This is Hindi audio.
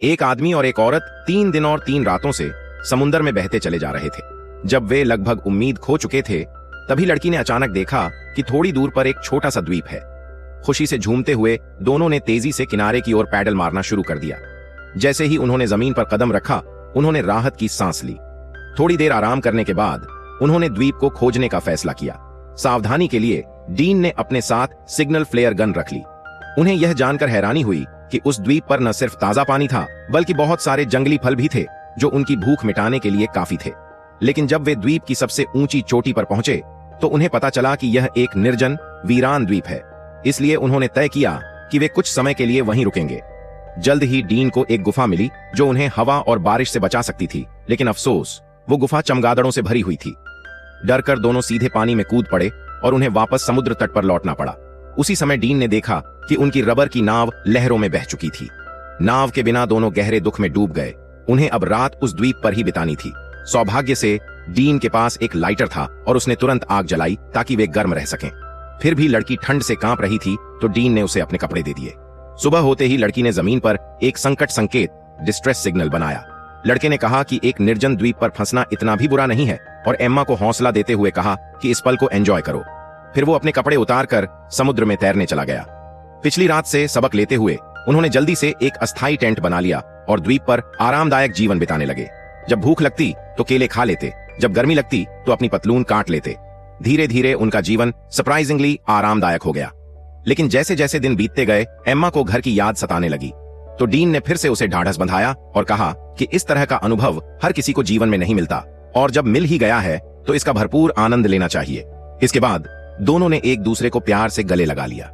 एक आदमी और एक औरत 3 दिन और 3 रातों से समुद्र में बहते चले जा रहे थे। जब वे लगभग उम्मीद खो चुके थे, तभी लड़की ने अचानक देखा कि थोड़ी दूर पर एक छोटा सा द्वीप है। खुशी से झूमते हुए दोनों ने तेजी से किनारे की ओर पैडल मारना शुरू कर दिया। जैसे ही उन्होंने जमीन पर कदम रखा, उन्होंने राहत की सांस ली। थोड़ी देर आराम करने के बाद उन्होंने द्वीप को खोजने का फैसला किया। सावधानी के लिए डीन ने अपने साथ सिग्नल फ्लेयर गन रख ली। उन्हें यह जानकर हैरानी हुई कि उस द्वीप पर न सिर्फ ताजा पानी था, बल्कि बहुत सारे जंगली फल भी थे जो उनकी भूख मिटाने के लिए काफी थे। लेकिन जब वे द्वीप की सबसे ऊंची चोटी पर पहुंचे, तो उन्हें पता चला कि यह एक निर्जन, वीरान द्वीप है। इसलिए उन्होंने तय किया कि वे कुछ समय के लिए वहीं रुकेंगे। जल्द ही डीन को एक गुफा मिली जो उन्हें हवा और बारिश से बचा सकती थी, लेकिन अफसोस, वो गुफा चमगादड़ों से भरी हुई थी। डरकर दोनों सीधे पानी में कूद पड़े और उन्हें वापस समुद्र तट पर लौटना पड़ा। उसी समय डीन ने देखा कि उनकी रबर की नाव लहरों में बह चुकी थी। नाव के बिना दोनों गहरे दुख में डूब गए। उन्हें अब रात उस द्वीप पर ही बितानी थी। सौभाग्य से डीन के पास एक लाइटर था और उसने तुरंत आग जलाई ताकि वे गर्म रह सकें। फिर भी लड़की ठंड से कांप रही थी, तो डीन ने उसे अपने कपड़े दे दिए। सुबह होते ही लड़की ने जमीन पर एक संकट संकेत, डिस्ट्रेस सिग्नल बनाया। लड़के ने कहा कि एक निर्जन द्वीप पर फंसना इतना भी बुरा नहीं है, और एम्मा को हौसला देते हुए कहा कि इस पल को एंजॉय करो। फिर वो अपने कपड़े उतारकर समुद्र में तैरने चला गया। पिछली रात से सबक लेते हुए उन्होंने जल्दी से एक अस्थायी टेंट बना लिया और द्वीप पर आरामदायक जीवन बिताने लगे। जब भूख लगती तो केले खा लेते, जब गर्मी लगती तो अपनी पतलून काट लेते। धीरे धीरे उनका जीवन सरप्राइजिंगली आरामदायक हो गया। लेकिन जैसे जैसे दिन बीतते गए, एम्मा को घर की याद सताने लगी। तो डीन ने फिर से उसे ढाढ़स बंधाया और कहा कि इस तरह का अनुभव हर किसी को जीवन में नहीं मिलता, और जब मिल ही गया है तो इसका भरपूर आनंद लेना चाहिए। इसके बाद दोनों ने एक दूसरे को प्यार से गले लगा लिया।